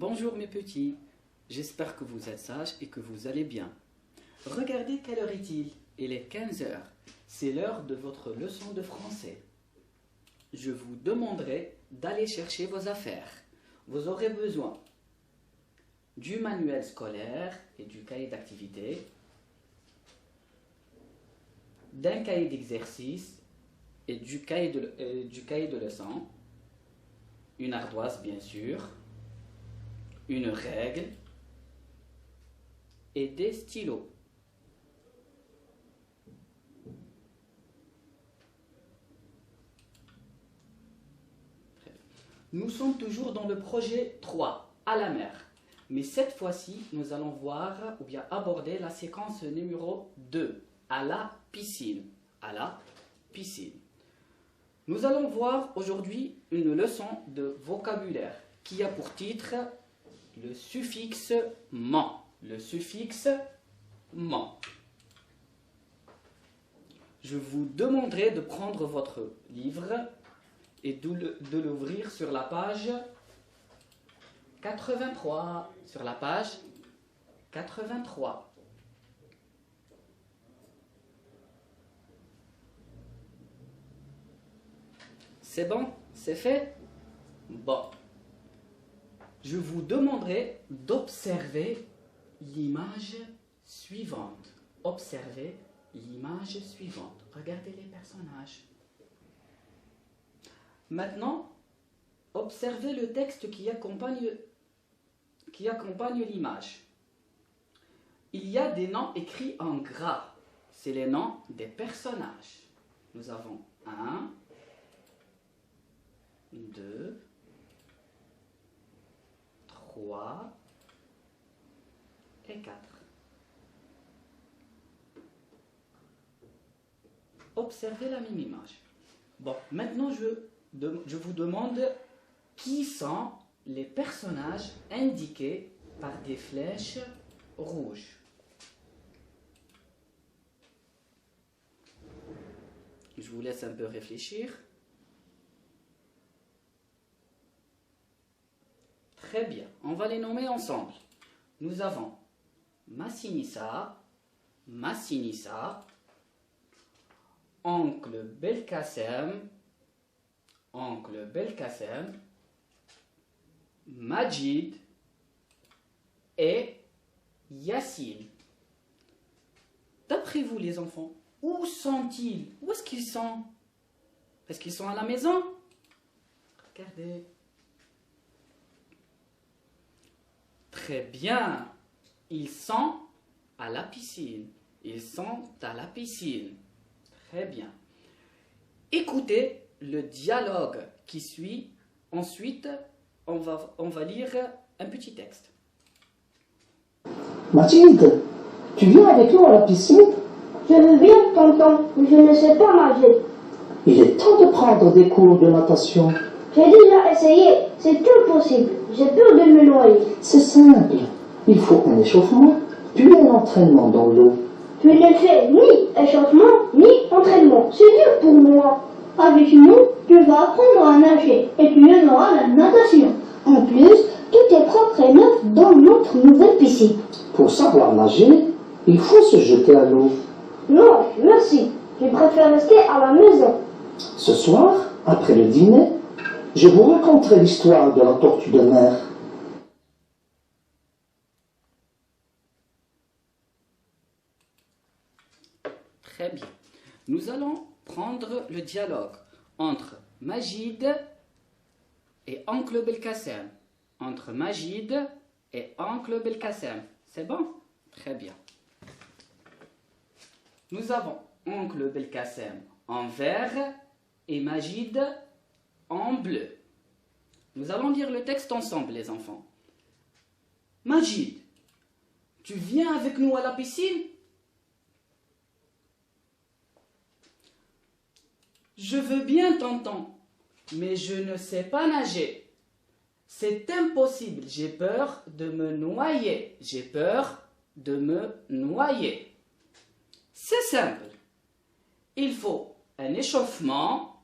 Bonjour mes petits, j'espère que vous êtes sages et que vous allez bien. Regardez quelle heure est-il? Il est 15 heures. C'est l'heure de votre leçon de français. Je vous demanderai d'aller chercher vos affaires. Vous aurez besoin du manuel scolaire et du cahier d'activité, d'un cahier d'exercice et du cahier de leçon, une ardoise bien sûr, une règle et des stylos. Nous sommes toujours dans le projet 3, à la mer. Mais cette fois-ci, nous allons voir ou bien aborder la séquence numéro 2, à la piscine. À la piscine. Nous allons voir aujourd'hui une leçon de vocabulaire qui a pour titre le suffixe ment. Le suffixe ment. Je vous demanderai de prendre votre livre et de l'ouvrir sur la page 83. Sur la page 83. C'est bon? C'est fait? Bon. Je vous demanderai d'observer l'image suivante. Observez l'image suivante. Regardez les personnages. Maintenant, observez le texte qui accompagne l'image. Il y a des noms écrits en gras. C'est les noms des personnages. Nous avons 1, 2, 3 et 4. Observez la même image. Bon, maintenant je vous demande qui sont les personnages indiqués par des flèches rouges. Je vous laisse un peu réfléchir. Très bien, on va les nommer ensemble. Nous avons Massinissa, Oncle Belkacem, Majid et Yassine. D'après vous les enfants, où sont-ils? Où est-ce qu'ils sont? Est-ce qu'ils sont à la maison? Regardez. Très bien. Ils sont à la piscine. Ils sont à la piscine. Très bien. Écoutez le dialogue qui suit. Ensuite, on va lire un petit texte. Mathilde, tu viens avec nous à la piscine? Je veux bien, tonton, mais je ne sais pas nager. Il est temps de prendre des cours de natation. J'ai déjà essayé, c'est impossible. J'ai peur de me noyer. C'est simple. Il faut un échauffement, puis un entraînement dans l'eau. Je ne fais ni échauffement, ni entraînement. C'est dur pour moi. Avec nous, tu vas apprendre à nager et tu aimeras la natation. En plus, tout est propre et neuf dans notre nouvelle piscine. Pour savoir nager, il faut se jeter à l'eau. Non, merci. Je préfère rester à la maison. Ce soir, après le dîner, je vous raconterai l'histoire de la tortue de mer. Très bien. Nous allons prendre le dialogue entre Majid et Oncle Belkacem. Entre Majid et Oncle Belkacem. C'est bon? Très bien. Nous avons Oncle Belkacem en vert et Majid en bleu. Nous allons lire le texte ensemble, les enfants. Majid, tu viens avec nous à la piscine? Je veux bien, tonton, mais je ne sais pas nager. C'est impossible, j'ai peur de me noyer. J'ai peur de me noyer. C'est simple. Il faut un échauffement,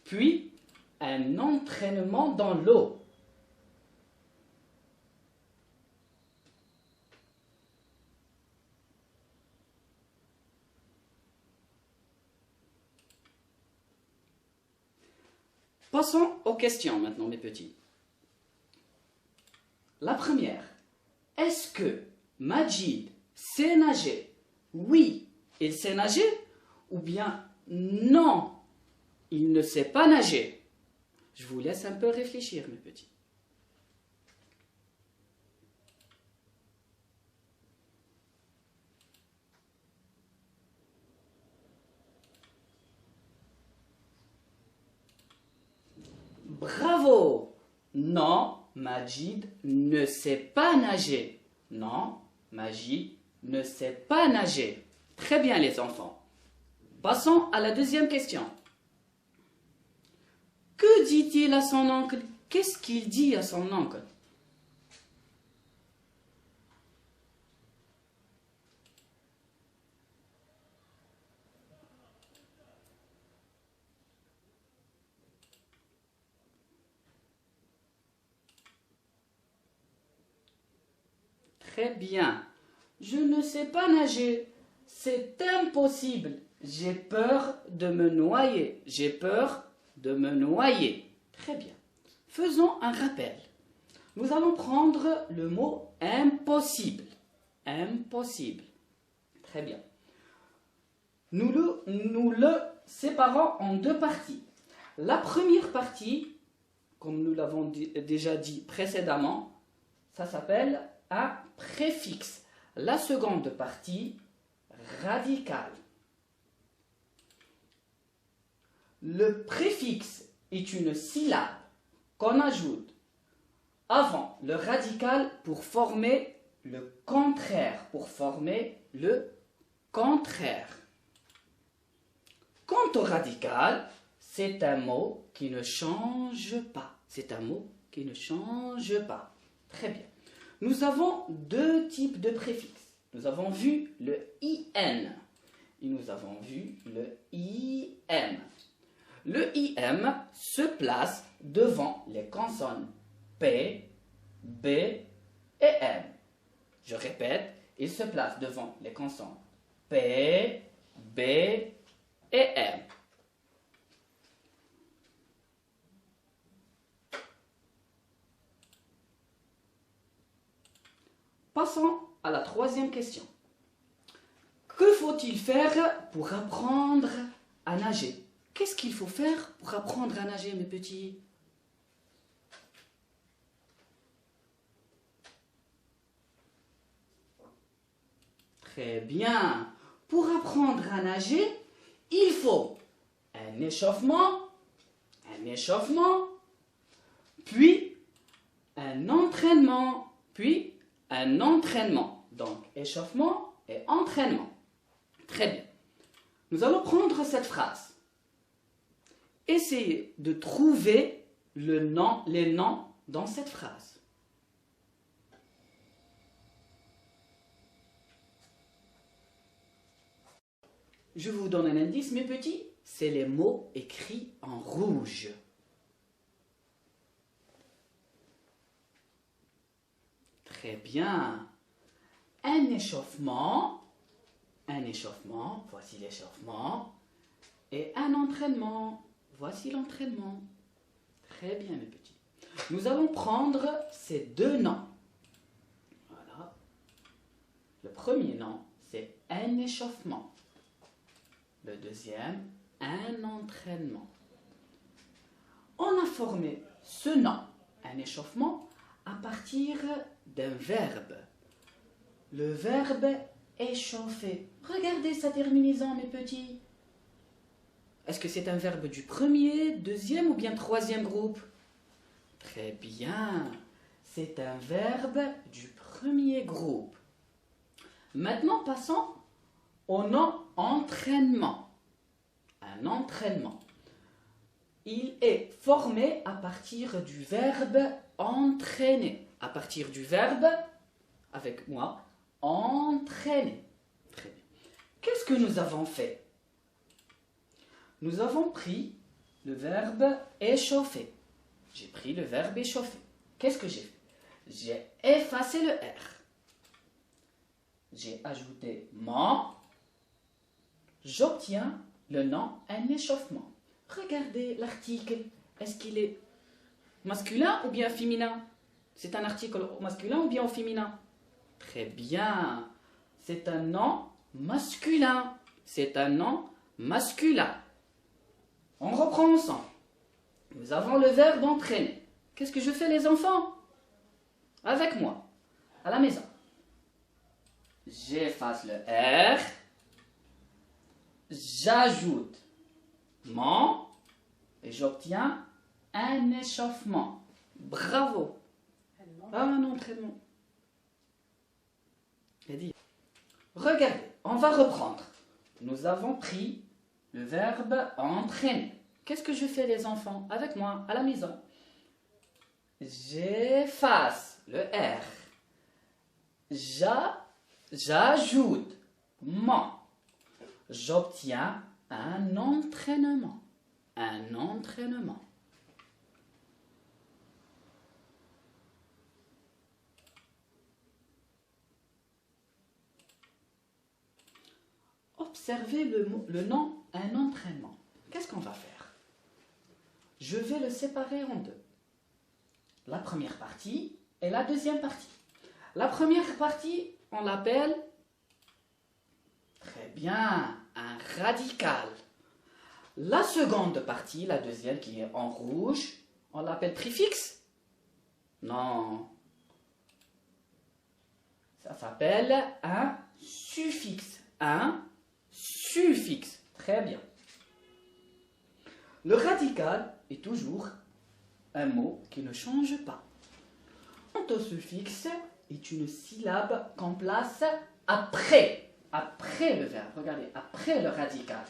puis un entraînement dans l'eau. Passons aux questions maintenant, mes petits. La première. Est-ce que Majid sait nager? Oui, il sait nager. Ou bien non, il ne sait pas nager. Je vous laisse un peu réfléchir, mes petits. Bravo! Non, Majid ne sait pas nager. Non, Majid ne sait pas nager. Très bien, les enfants. Passons à la deuxième question. Que dit-il à son oncle? Qu'est-ce qu'il dit à son oncle? Très bien. Je ne sais pas nager. C'est impossible. J'ai peur de me noyer. J'ai peur de me noyer. Très bien. Faisons un rappel. Nous allons prendre le mot impossible. Impossible. Très bien. Nous le séparons en deux parties. La première partie, comme nous l'avons déjà dit précédemment, ça s'appelle un préfixe. La seconde partie, radical. Le préfixe est une syllabe qu'on ajoute avant le radical pour former le contraire. Quant au radical, c'est un mot qui ne change pas. Très bien. Nous avons deux types de préfixes. Nous avons vu le IN et nous avons vu le IM. Le IM se place devant les consonnes P, B et M. Je répète, il se place devant les consonnes P, B et M. Passons à la troisième question. Que faut-il faire pour apprendre à nager? Qu'est-ce qu'il faut faire pour apprendre à nager, mes petits? Très bien. Pour apprendre à nager, il faut un échauffement, puis un entraînement, Donc, échauffement et entraînement. Très bien. Nous allons prendre cette phrase. Essayez de trouver les noms dans cette phrase. Je vous donne un indice, mes petits. C'est les mots écrits en rouge. Très bien. Un échauffement, voici l'échauffement, et un entraînement, voici l'entraînement. Très bien, mes petits. Nous allons prendre ces deux noms. Voilà. Le premier nom, c'est un échauffement. Le deuxième, un entraînement. On a formé ce nom, un échauffement, à partir d'un verbe. Le verbe échauffer. Regardez sa terminaison, mes petits. Est-ce que c'est un verbe du premier, deuxième ou bien troisième groupe? Très bien. C'est un verbe du premier groupe. Maintenant, passons au nom entraînement. Un entraînement. Il est formé à partir du verbe entraîner. À partir du verbe, avec moi, entraîner. Très bien. Qu'est-ce que nous avons fait? Nous avons pris le verbe échauffer. J'ai pris le verbe échauffer. Qu'est-ce que j'ai fait? J'ai effacé le R. J'ai ajouté mon. J'obtiens le nom un échauffement. Regardez l'article est-ce qu'il est masculin ou bien féminin? C'est un article au masculin ou bien au féminin? Très bien. C'est un nom masculin. C'est un nom masculin. On reprend ensemble. Nous avons le verbe entraîner. Qu'est-ce que je fais les enfants? Avec moi, à la maison. J'efface le R. J'ajoute mon et j'obtiens un échauffement. Bravo. Ah, un entraînement. Regardez, on va reprendre. Nous avons pris le verbe entraîner. Qu'est-ce que je fais les enfants? Avec moi, à la maison. J'efface le R. J'ajoute mon. J'obtiens un entraînement. Un entraînement. Observez le nom un entraînement. Qu'est-ce qu'on va faire? Je vais le séparer en deux. La première partie et la deuxième partie. La première partie, on l'appelle, très bien, un radical. La seconde partie, la deuxième qui est en rouge, on l'appelle préfixe? Non. Ça s'appelle un suffixe. Un suffixe. Très bien. Le radical est toujours un mot qui ne change pas. Quant au suffixe est une syllabe qu'on place après le verbe. Regardez, après le radical.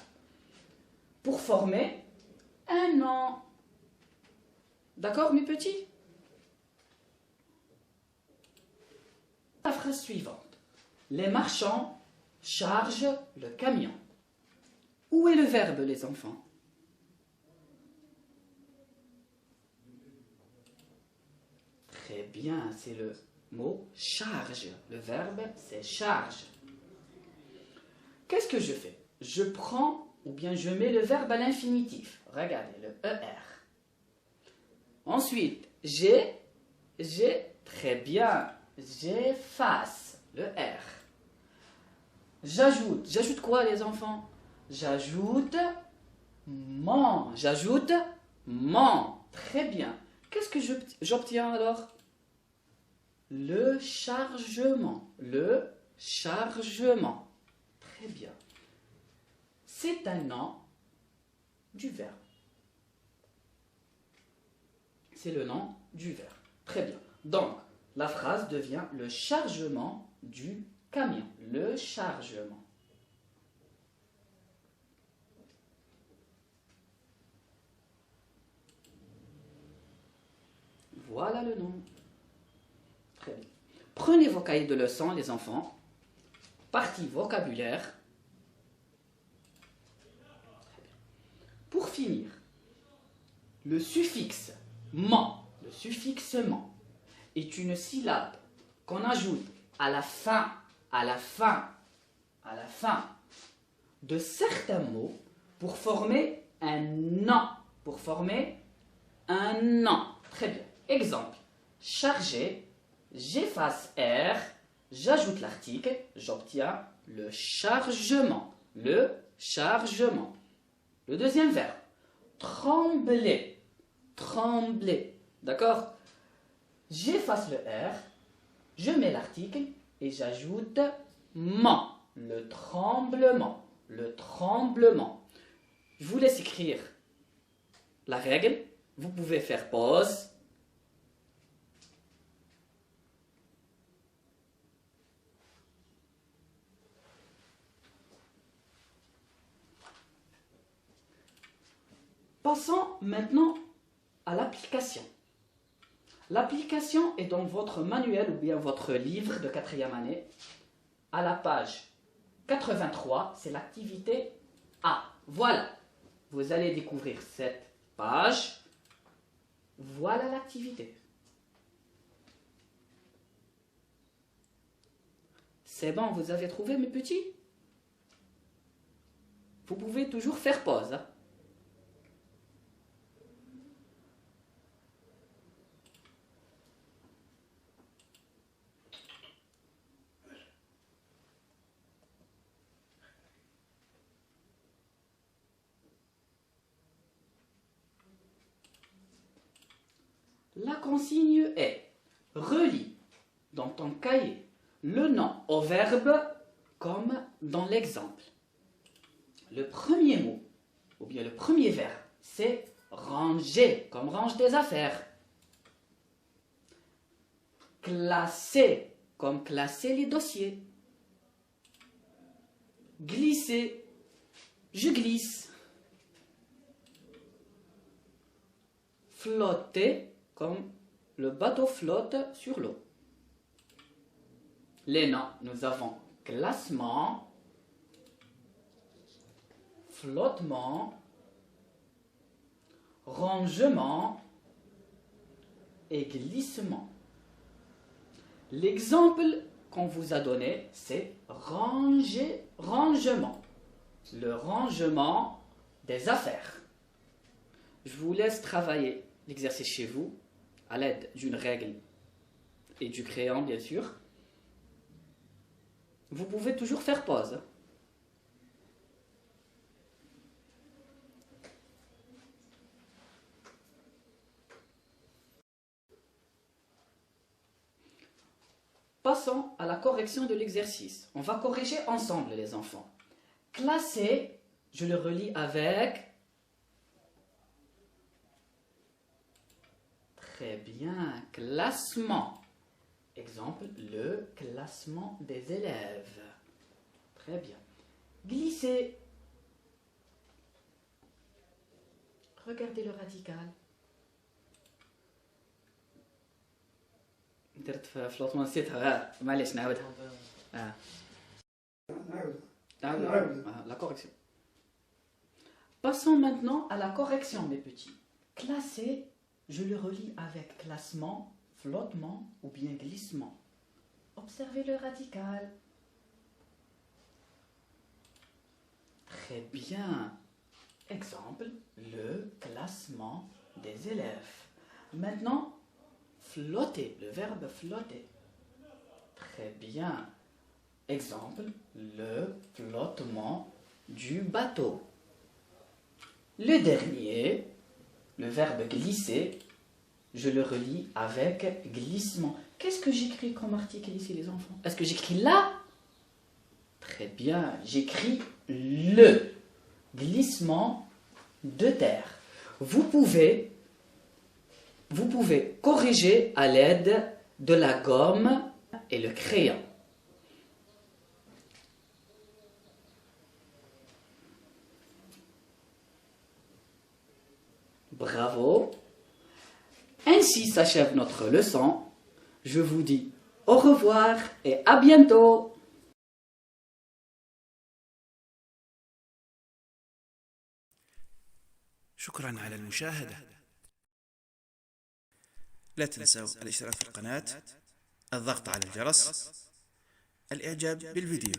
Pour former un nom. D'accord, mes petits? La phrase suivante. Les marchands chargent le camion. Où est le verbe, les enfants? Très bien, c'est le mot charge. Le verbe, c'est charge. Qu'est-ce que je fais? Je prends ou bien je mets le verbe à l'infinitif. Regardez, le ER. Ensuite, j'ai, très bien, j'efface le R. J'ajoute quoi les enfants? J'ajoute mon, très bien. Qu'est-ce que j'obtiens alors? Le chargement, très bien. C'est un nom du verbe. C'est le nom du verbe. Très bien. Donc, la phrase devient le chargement du camion. Le chargement. Voilà le nom. Très bien. Prenez vos cahiers de leçons, les enfants. Partie vocabulaire. Pour finir, le suffixe man, est une syllabe qu'on ajoute à la fin de certains mots pour former un nom. Très bien. Exemple, charger, j'efface R, j'ajoute l'article, j'obtiens le chargement. Le deuxième verbe, trembler. D'accord? J'efface le R, je mets l'article et j'ajoute mon. Le tremblement. Je vous laisse écrire la règle. Vous pouvez faire pause. Passons maintenant à l'application. L'application est dans votre manuel ou bien votre livre de 4e année. À la page 83, c'est l'activité A. Voilà, vous allez découvrir cette page. Voilà l'activité. C'est bon, vous avez trouvé mes petits? Vous pouvez toujours faire pause. La consigne est relis dans ton cahier le nom au verbe comme dans l'exemple. Le premier mot, ou bien le premier verbe, c'est ranger, comme range des affaires. Classer, comme classer les dossiers. Glisser, je glisse. Flotter, comme le bateau flotte sur l'eau. Les noms, nous avons classement, flottement, rangement et glissement. L'exemple qu'on vous a donné, c'est rangement. Le rangement des affaires. Je vous laisse travailler l'exercice chez vous à l'aide d'une règle et du crayon, bien sûr. Vous pouvez toujours faire pause. Passons à la correction de l'exercice. On va corriger ensemble, les enfants. Classer, je le relis avec... Très bien, classement. Exemple, le classement des élèves. Très bien. Glisser. Regardez le radical. درت في فلوت نسيتها معليش نعاودها. La correction. Passons maintenant à la correction, mes petits. Classer, je le relis avec classement, flottement ou bien glissement. Observez le radical. Très bien. Exemple, le classement des élèves. Maintenant, flotter, le verbe flotter. Très bien. Exemple, le flottement du bateau. Le dernier, le verbe glisser, je le relis avec glissement. Qu'est-ce que j'écris comme article ici, les enfants? Est-ce que j'écris là? Très bien, j'écris le glissement de terre. Vous pouvez corriger à l'aide de la gomme et le crayon. Bravo. Ainsi s'achève notre leçon. Je vous dis au revoir et à bientôt. شكرا على المشاهدة. لا تنسوا الاشتراك في القناة، الضغط على الجرس، الإعجاب بالفيديو.